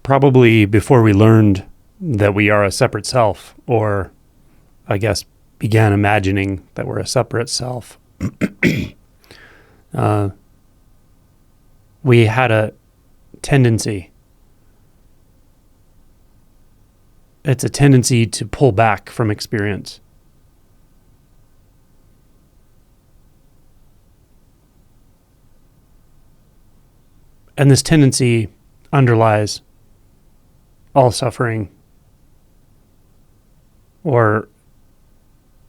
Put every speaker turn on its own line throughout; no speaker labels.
probably before we learned that we are a separate self, or I guess began imagining that we're a separate self, we had a tendency. It's a tendency to pull back from experience. And this tendency underlies all suffering, or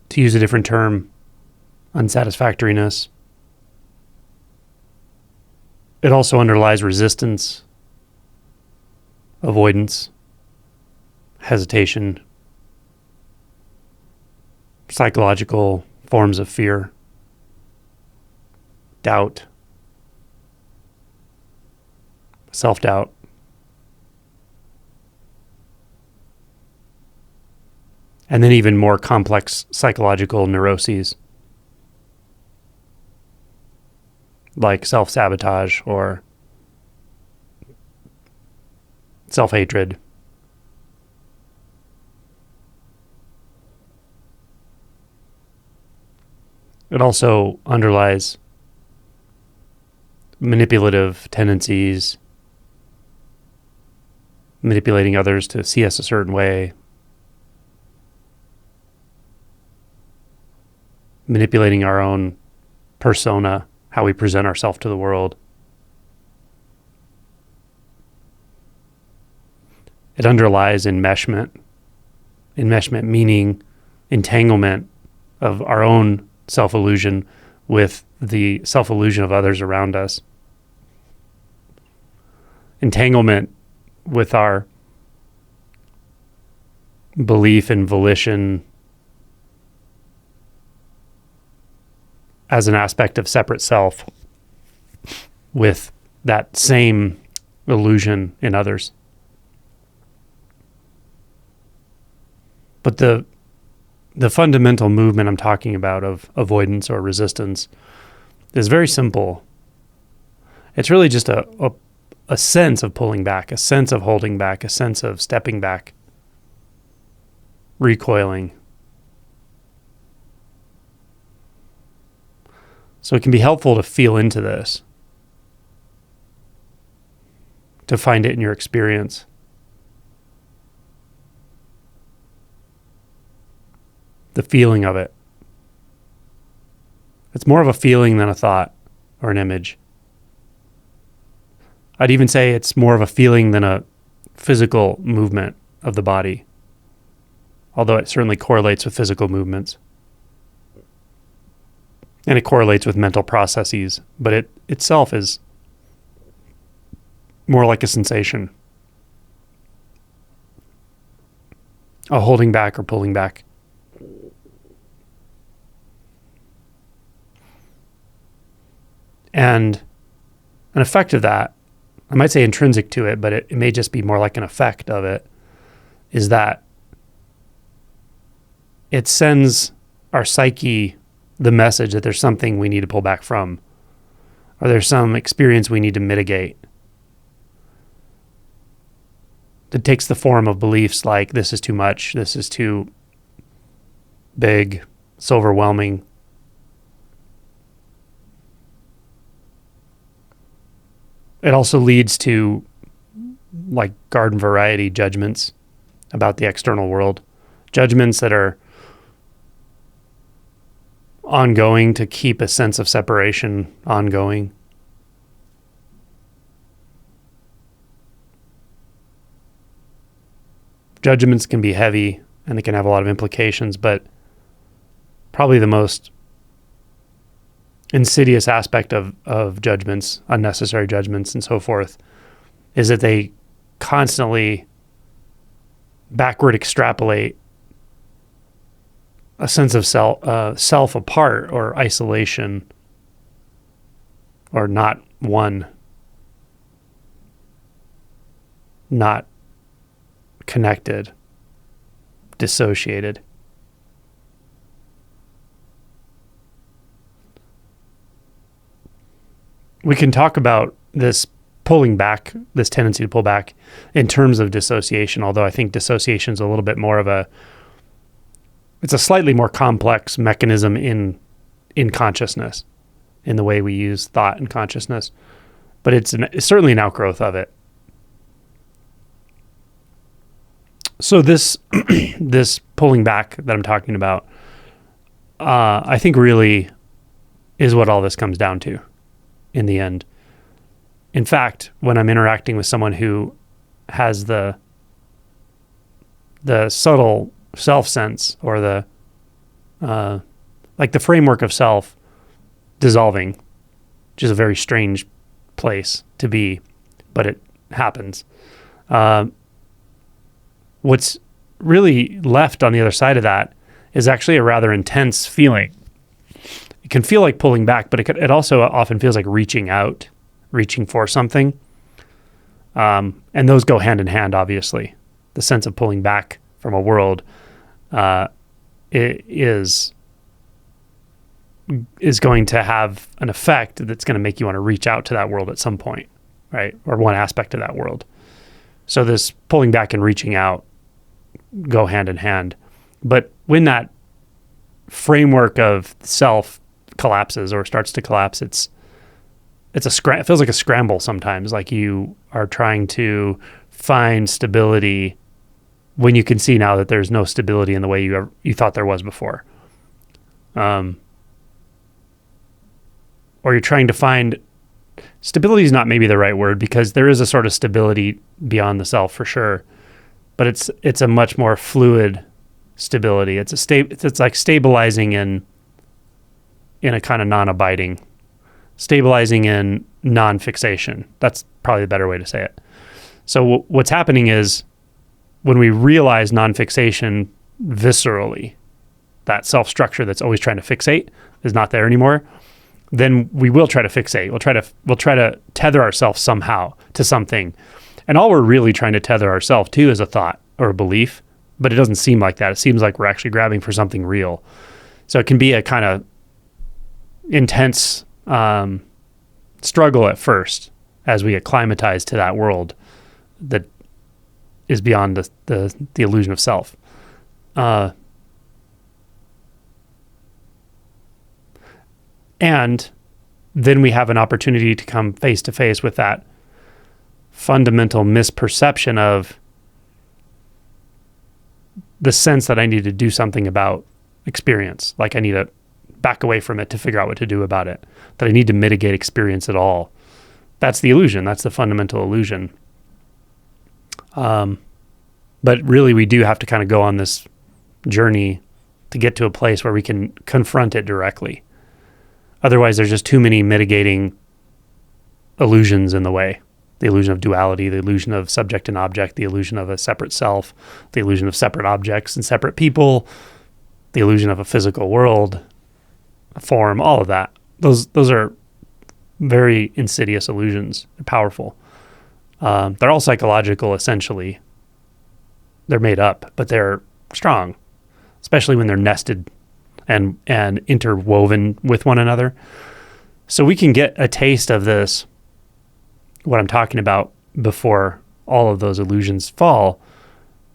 to use a different term, unsatisfactoriness. It also underlies resistance, avoidance, hesitation, psychological forms of fear, doubt, self-doubt. And then even more complex psychological neuroses like self-sabotage or self-hatred. It also underlies manipulative tendencies, manipulating others to see us a certain way, manipulating our own persona, how we present ourselves to the world. It underlies enmeshment. Enmeshment meaning entanglement of our own self-illusion with the self-illusion of others around us. Entanglement with our belief in volition as an aspect of separate self with that same illusion in others. But the fundamental movement I'm talking about of avoidance or resistance is very simple. It's really just a sense of pulling back, a sense of holding back, a sense of stepping back, recoiling. So it can be helpful to feel into this, to find it in your experience. The feeling of it. It's more of a feeling than a thought or an image. I'd even say it's more of a feeling than a physical movement of the body, although it certainly correlates with physical movements. And it correlates with mental processes, but it itself is more like a sensation, a holding back or pulling back. And an effect of that, I might say intrinsic to it, but it may just be more like an effect of it, is that it sends our psyche the message that there's something we need to pull back from, or there's some experience we need to mitigate. That takes the form of beliefs like this is too much, this is too big, it's overwhelming. It also leads to like garden variety judgments about the external world, judgments that are ongoing to keep a sense of separation ongoing. Judgments can be heavy and they can have a lot of implications, but probably the most insidious aspect of judgments, unnecessary judgments and so forth, is that they constantly backward extrapolate a sense of self apart or isolation or not one, not connected, dissociated. We can talk about this pulling back, this tendency to pull back in terms of dissociation, although I think dissociation is a little bit more of it's a slightly more complex mechanism in consciousness, in the way we use thought and consciousness, but it's certainly an outgrowth of it. So this this pulling back that I'm talking about, I think really is what all this comes down to in the end. In fact, when I'm interacting with someone who has the subtle self sense, or the framework of self dissolving, which is a very strange place to be, but it happens. What's really left on the other side of that is actually a rather intense feeling. It can feel like pulling back, but it also often feels like reaching out, reaching for something. And those go hand in hand, obviously. The sense of pulling back from a world is going to have an effect that's going to make you want to reach out to that world at some point, right? Or one aspect of that world. So this pulling back and reaching out go hand in hand. But when that framework of self collapses or starts to collapse, it feels like a scramble sometimes, like you are trying to find stability when you can see now that there's no stability in the way you thought there was before. Or you're trying to find stability is not maybe the right word, because there is a sort of stability beyond the self for sure, but it's a much more fluid stability. It's like stabilizing in a kind of non-abiding, stabilizing in non-fixation. That's probably the better way to say it. So what's happening is when we realize non-fixation viscerally, that self-structure that's always trying to fixate is not there anymore, then we will try to fixate. We'll try to tether ourselves somehow to something. And all we're really trying to tether ourselves to is a thought or a belief, but it doesn't seem like that. It seems like we're actually grabbing for something real. So it can be a kind of intense struggle at first as we acclimatize to that world that is beyond the illusion of self. And then we have an opportunity to come face to face with that fundamental misperception of the sense that I need to do something about experience. Like I need to back away from it to figure out what to do about it. That I need to mitigate experience at all. That's the illusion. That's the fundamental illusion. But really we do have to kind of go on this journey to get to a place where we can confront it directly. Otherwise, there's just too many mitigating illusions in the way. The illusion of duality, the illusion of subject and object, the illusion of a separate self, the illusion of separate objects and separate people, the illusion of a physical world, a form, all of that. Those are very insidious illusions. They're powerful. They're all psychological, essentially. They're made up, but they're strong, especially when they're nested and interwoven with one another. So we can get a taste of this, what I'm talking about, before all of those illusions fall,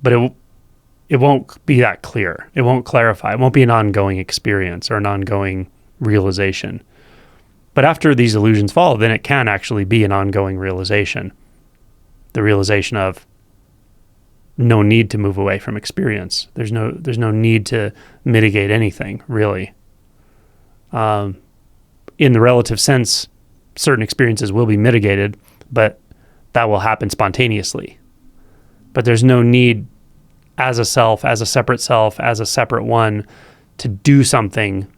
but it won't be that clear. It won't clarify. It won't be an ongoing experience or an ongoing realization. But after these illusions fall, then it can actually be an ongoing realization. The realization of no need to move away from experience. There's no need to mitigate anything, really. In the relative sense, certain experiences will be mitigated, but that will happen spontaneously. But there's no need as a self, as a separate one, to do something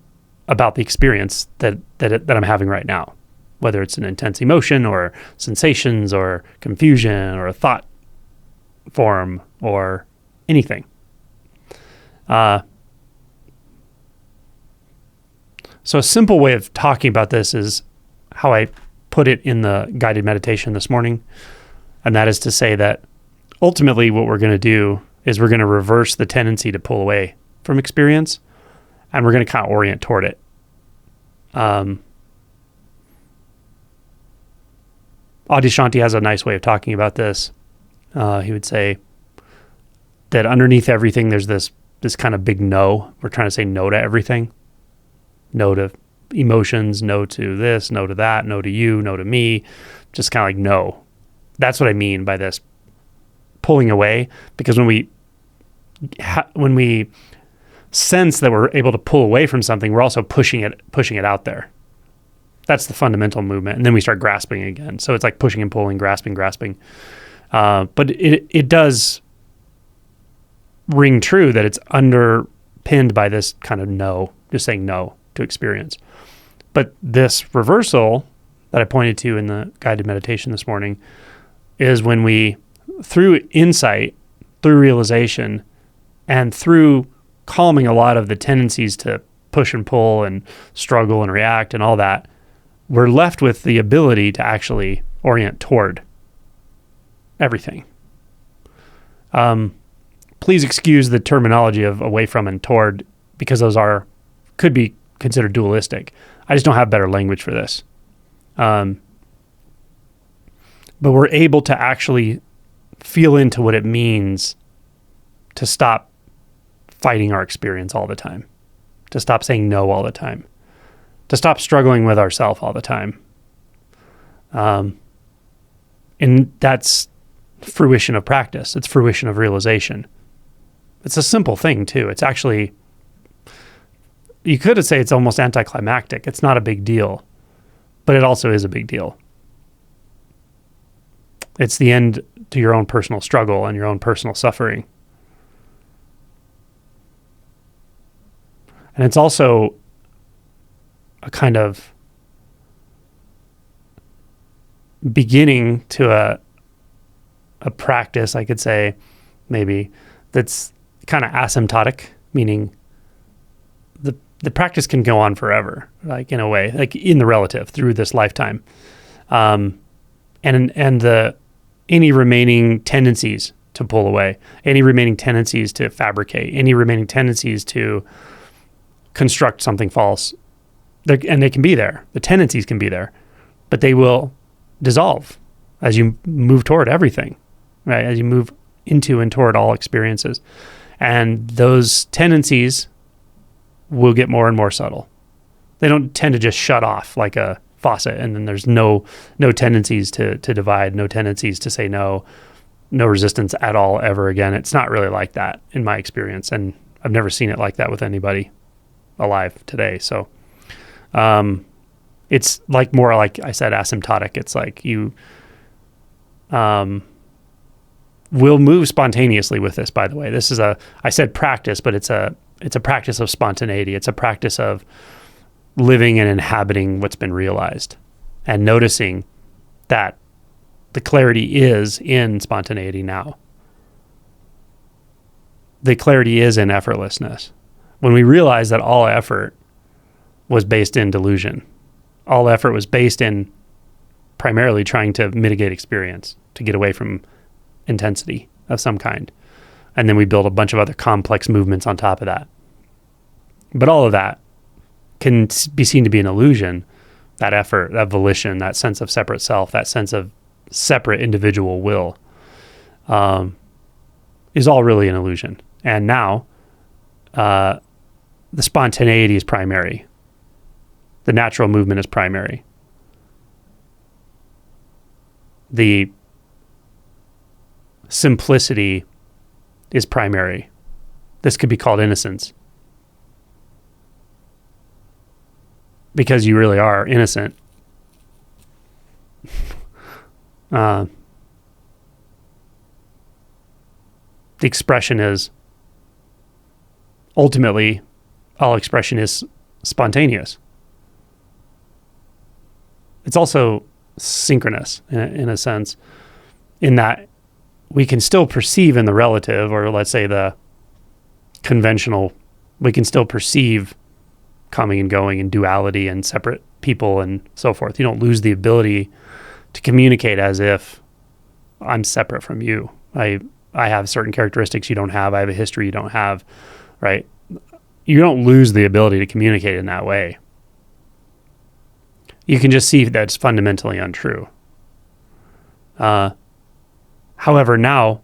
about the experience that I'm having right now, whether it's an intense emotion or sensations or confusion or a thought form or anything. So a simple way of talking about this is how I put it in the guided meditation this morning. And that is to say that ultimately what we're going to do is we're going to reverse the tendency to pull away from experience, and we're going to kind of orient toward it. Adyashanti has a nice way of talking about this. He would say that underneath everything, there's this kind of big no. We're trying to say no to everything. No to emotions, no to this, no to that, no to you, no to me. Just kind of like no. That's what I mean by this pulling away, because when we sense that we're able to pull away from something, we're also pushing it out there. That's the fundamental movement. And then we start grasping again. So it's like pushing and pulling, grasping. But it does ring true that it's underpinned by this kind of no, just saying no to experience. But this reversal that I pointed to in the guided meditation this morning is when we, through insight, through realization, and through calming a lot of the tendencies to push and pull and struggle and react and all that, we're left with the ability to actually orient toward everything. Please excuse the terminology of away from and toward, because those could be considered dualistic. I just don't have better language for this. But we're able to actually feel into what it means to stop fighting our experience all the time, to stop saying no all the time, to stop struggling with ourselves all the time. And that's fruition of practice. It's fruition of realization. It's a simple thing too. It's actually, you could say it's almost anticlimactic. It's not a big deal, but it also is a big deal. It's the end to your own personal struggle and your own personal suffering. And it's also a kind of beginning to a practice, I could say, maybe, that's kind of asymptotic, meaning the practice can go on forever, like in a way, like in the relative, through this lifetime. And any remaining tendencies to pull away, any remaining tendencies to fabricate, any remaining tendencies to construct something false, and they can be there. The tendencies can be there, but they will dissolve as you move toward everything, right? As you move into and toward all experiences. And those tendencies will get more and more subtle. They don't tend to just shut off like a faucet, and then there's no tendencies to divide, no tendencies to say no resistance at all ever again. It's not really like that in my experience, and I've never seen it like that with anybody alive today. So it's like more like I said, asymptotic. It's like you will move spontaneously with this, by the way. This is I said practice, but it's a practice of spontaneity. It's a practice of living and inhabiting what's been realized and noticing that the clarity is in spontaneity now. The clarity is in effortlessness. When we realize that all effort was based in delusion, all effort was based in primarily trying to mitigate experience, to get away from intensity of some kind. And then we build a bunch of other complex movements on top of that. But all of that can be seen to be an illusion. That effort, that volition, that sense of separate self, that sense of separate individual will is all really an illusion. And now the spontaneity is primary. The natural movement is primary. The simplicity is primary. This could be called innocence, because you really are innocent. The expression is, ultimately, all expression is spontaneous. It's also synchronous in a sense, in that we can still perceive in the relative, or let's say the conventional, we can still perceive coming and going and duality and separate people and so forth. You don't lose the ability to communicate as if I'm separate from you. I have certain characteristics you don't have. I have a history you don't have, right? You don't lose the ability to communicate in that way. You can just see that it's fundamentally untrue. However, now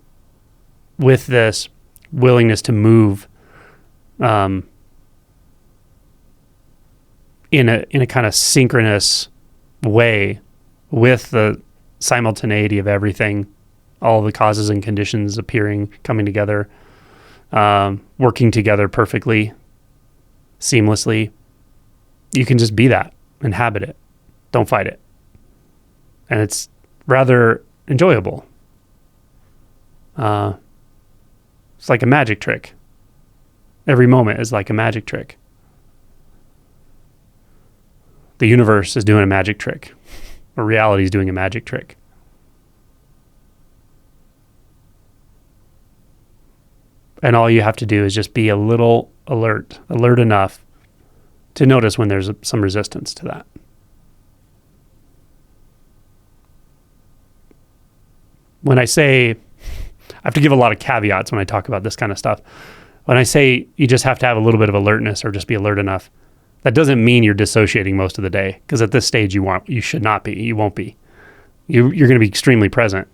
with this willingness to move in a kind of synchronous way with the simultaneity of everything, all the causes and conditions appearing, coming together, working together perfectly, seamlessly, you can just be that, inhabit it, don't fight it. And it's rather enjoyable. It's like a magic trick. Every moment is like a magic trick. The universe is doing a magic trick, or reality is doing a magic trick. And all you have to do is just be a little alert enough to notice when there's some resistance to that. When I say, I have to give a lot of caveats when I talk about this kind of stuff. When I say you just have to have a little bit of alertness or just be alert enough, that doesn't mean you're dissociating most of the day, because at this stage you should not be, you won't be. You're going to be extremely present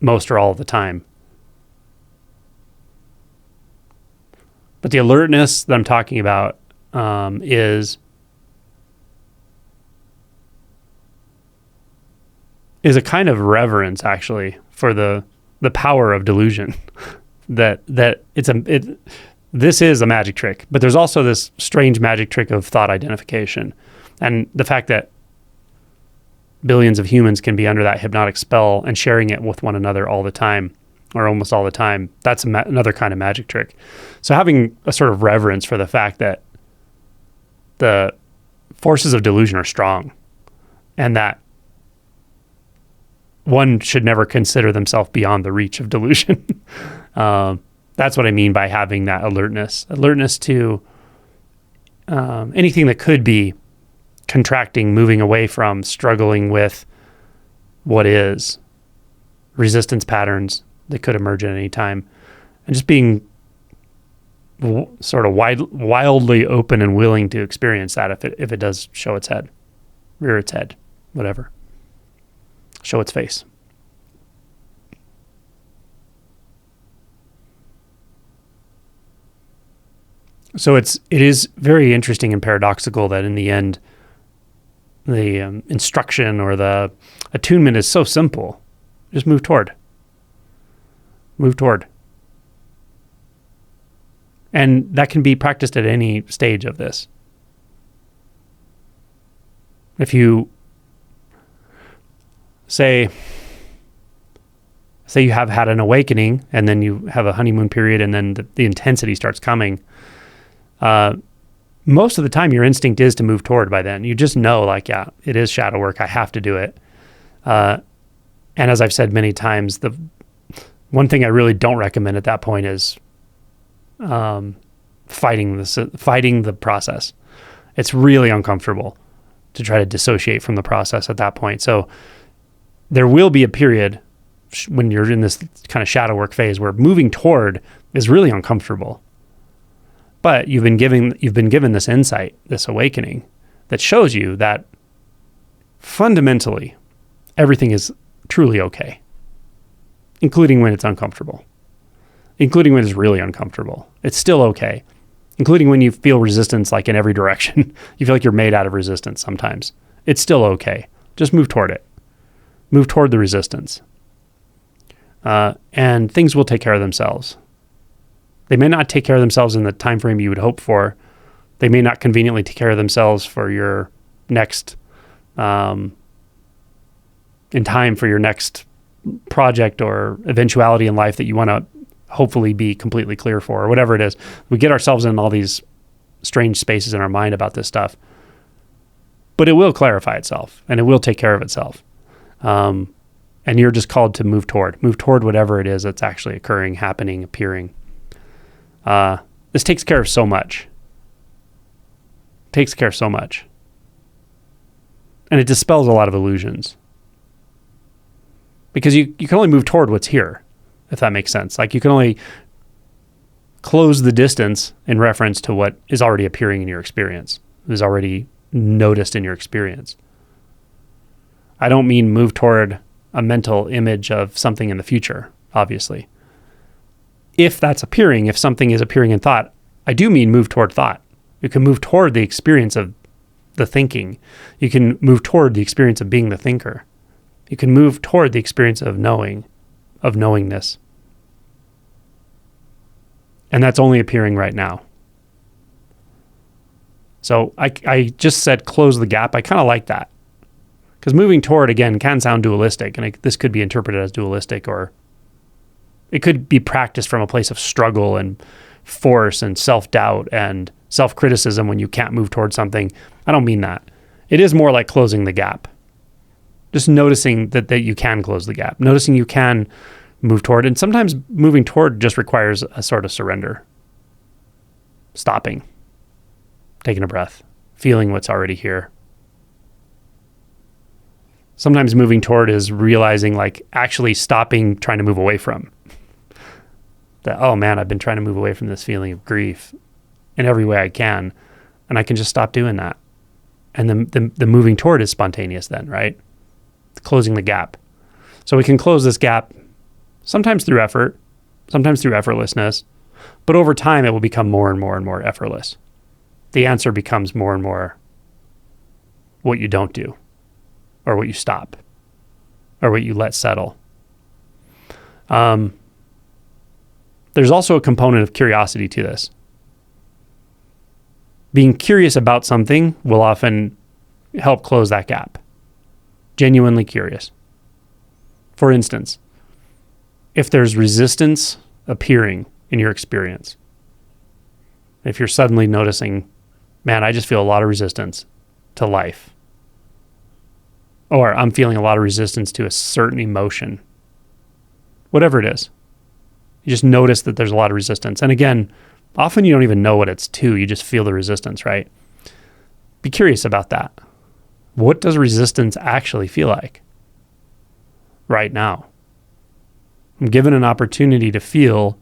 most or all of the time. But the alertness that I'm talking about is a kind of reverence, actually, for the power of delusion. that this is a magic trick, but there's also this strange magic trick of thought identification, and the fact that billions of humans can be under that hypnotic spell and sharing it with one another all the time, or almost all the time. That's another kind of magic trick. So having a sort of reverence for the fact that the forces of delusion are strong, and that one should never consider themselves beyond the reach of delusion. That's what I mean by having that alertness to anything that could be contracting, moving away from, struggling with what is, resistance patterns that could emerge at any time, and just being sort of wildly open and willing to experience that if it does show its head, rear its head, whatever, show its face. So it is very interesting and paradoxical that in the end, the instruction or the attunement is so simple. Just move toward. Move toward. And that can be practiced at any stage of this. If you say you have had an awakening, and then you have a honeymoon period, and then the intensity starts coming, most of the time your instinct is to move toward by then. You just know, like, yeah, it is shadow work. I have to do it. And as I've said many times, the one thing I really don't recommend at that point is fighting the process. It's really uncomfortable to try to dissociate from the process at that point. So there will be a period when you're in this kind of shadow work phase where moving toward is really uncomfortable. But you've been given this insight, this awakening, that shows you that fundamentally everything is truly okay, including when it's uncomfortable, including when it's really uncomfortable. It's still okay, including when you feel resistance, like in every direction. You feel like you're made out of resistance sometimes. It's still okay. Just move toward it. Move toward the resistance. And things will take care of themselves. They may not take care of themselves in the time frame you would hope for. They may not conveniently take care of themselves for your next, in time for your next project or eventuality in life that you want to hopefully be completely clear for, or whatever it is. We get ourselves in all these strange spaces in our mind about this stuff, but it will clarify itself, and it will take care of itself. And you're just called to move toward whatever it is that's actually occurring, happening, appearing. This takes care of so much. And it dispels a lot of illusions. Because you can only move toward what's here, if that makes sense. Like, you can only close the distance in reference to what is already appearing in your experience, is already noticed in your experience. I don't mean move toward a mental image of something in the future, obviously. If that's appearing, if something is appearing in thought, I do mean move toward thought. You can move toward the experience of the thinking. You can move toward the experience of being the thinker. You can move toward the experience of knowing, of knowingness. And that's only appearing right now. So I just said close the gap. I kind of like that. Because moving toward, again, can sound dualistic. And this could be interpreted as dualistic, or it could be practiced from a place of struggle and force and self-doubt and self-criticism when you can't move towards something. I don't mean that. It is more like closing the gap. Just noticing that you can close the gap. Noticing you can move toward. And sometimes moving toward just requires a sort of surrender. Stopping. Taking a breath. Feeling what's already here. Sometimes moving toward is realizing, like, actually stopping trying to move away from. That, oh man, I've been trying to move away from this feeling of grief in every way I can, and I can just stop doing that. And the moving toward is spontaneous then, right? Closing the gap. So we can close this gap sometimes through effort, sometimes through effortlessness, but over time it will become more and more and more effortless. The answer becomes more and more what you don't do, or what you stop, or what you let settle. There's also a component of curiosity to this. Being curious about something will often help close that gap. Genuinely curious. For instance, if there's resistance appearing in your experience, if you're suddenly noticing, man, I just feel a lot of resistance to life, or I'm feeling a lot of resistance to a certain emotion, whatever it is, you just notice that there's a lot of resistance. And again, often you don't even know what it's to. You just feel the resistance, right? Be curious about that. What does resistance actually feel like right now? I'm given an opportunity to feel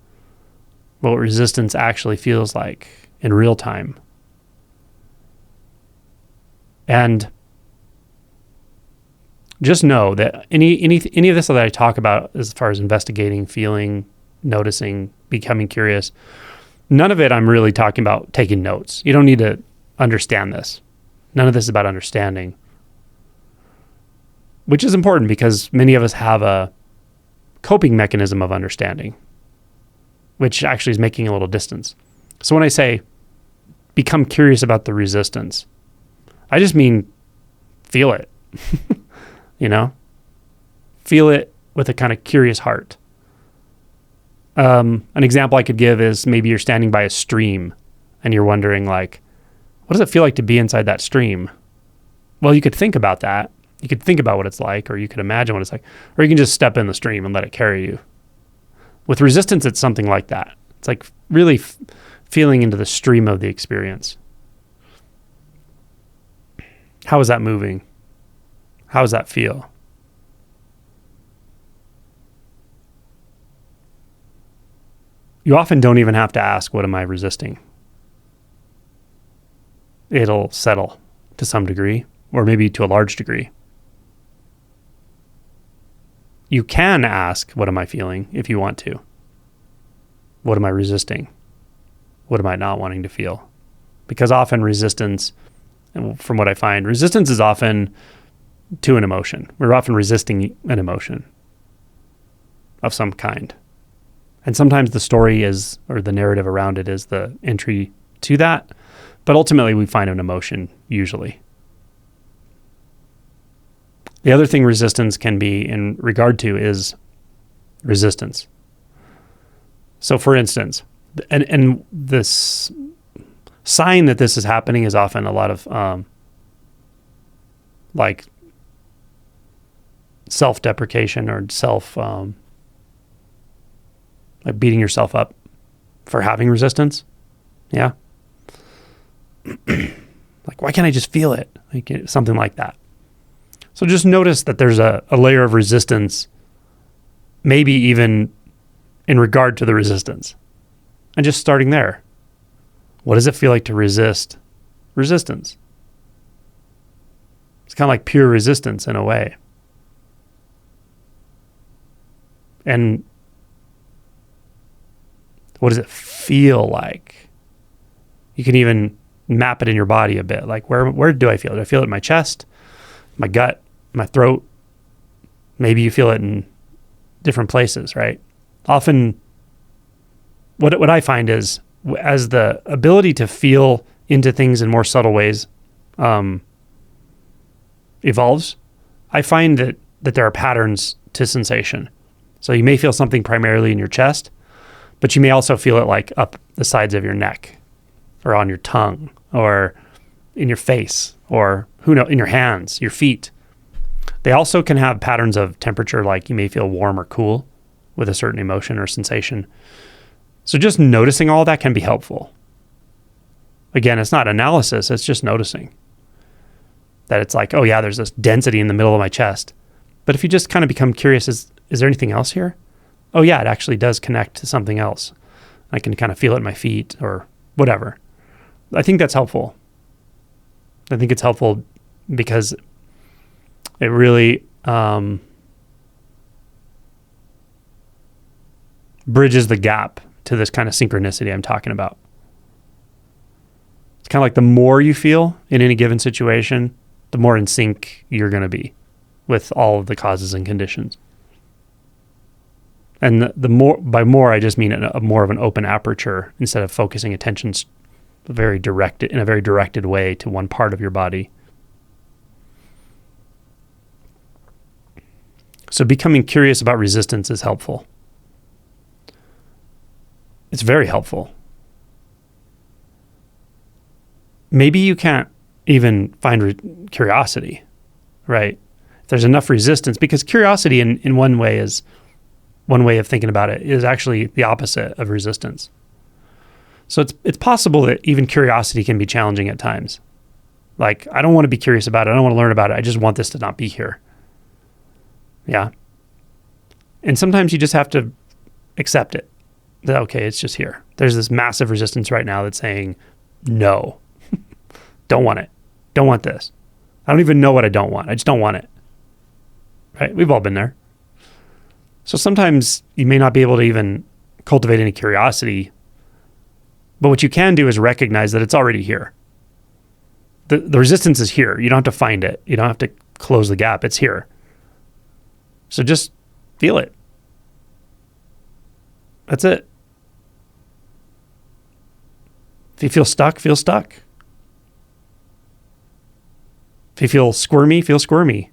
what resistance actually feels like in real time. And just know that any of this that I talk about as far as investigating, feeling, noticing, becoming curious, none of it I'm really talking about taking notes. You don't need to understand this. None of this is about understanding, which is important because many of us have a coping mechanism of understanding, which actually is making a little distance. So when I say become curious about the resistance, I just mean feel it, feel it with a kind of curious heart. An example I could give is maybe you're standing by a stream and you're wondering, like, what does it feel like to be inside that stream? Well, you could think about that. You could think about what it's like, or you could imagine what it's like, or you can just step in the stream and let it carry you. With resistance, it's something like that. It's like really feeling into the stream of the experience. How is that moving? How does that feel? You often don't even have to ask, what am I resisting? It'll settle to some degree, or maybe to a large degree. You can ask, what am I feeling, if you want to? What am I resisting? What am I not wanting to feel? Because often resistance, and from what I find, resistance is often to an emotion. We're often resisting an emotion of some kind. And sometimes the story is, or the narrative around it is the entry to that. But ultimately we find an emotion, usually. The other thing resistance can be in regard to is resistance. So for instance, and this sign that this is happening is often a lot of like self-deprecation or like beating yourself up for having resistance. Yeah. Like, why can't I just feel it? Like something like that. So just notice that there's a layer of resistance, maybe even in regard to the resistance. And just starting there. What does it feel like to resist resistance? It's kind of like pure resistance in a way. And what does it feel like? You can even map it in your body a bit. Like, where do I feel it? Do I feel it in my chest, my gut, my throat? Maybe you feel it in different places, right? Often, what I find is, as the ability to feel into things in more subtle ways evolves, I find that there are patterns to sensation. So you may feel something primarily in your chest, but you may also feel it like up the sides of your neck, or on your tongue, or in your face, or who knows, in your hands, your feet. They also can have patterns of temperature, like you may feel warm or cool with a certain emotion or sensation. So just noticing all that can be helpful. Again, it's not analysis, it's just noticing. That it's like, oh yeah, there's this density in the middle of my chest. But if you just kind of become curious, is there anything else here? Oh yeah, it actually does connect to something else. I can kind of feel it in my feet or whatever. I think that's helpful. I think it's helpful because it really bridges the gap to this kind of synchronicity I'm talking about. It's kind of like the more you feel in any given situation, the more in sync you're going to be with all of the causes and conditions. And the more, by more, I just mean a more of an open aperture instead of focusing attention in a very directed way to one part of your body. So becoming curious about resistance is helpful. It's very helpful. Maybe you can't even find curiosity, right? If there's enough resistance, because curiosity in one way of thinking about it is actually the opposite of resistance. So it's possible that even curiosity can be challenging at times. Like, I don't want to be curious about it. I don't want to learn about it. I just want this to not be here. Yeah. And sometimes you just have to accept it. That, okay, it's just here. There's this massive resistance right now that's saying, no, don't want it. Don't want this. I don't even know what I don't want. I just don't want it. Right? We've all been there. So sometimes you may not be able to even cultivate any curiosity, but what you can do is recognize that it's already here. The resistance is here. You don't have to find it. You don't have to close the gap. It's here. So just feel it. That's it. If you feel stuck, feel stuck. If you feel squirmy, feel squirmy.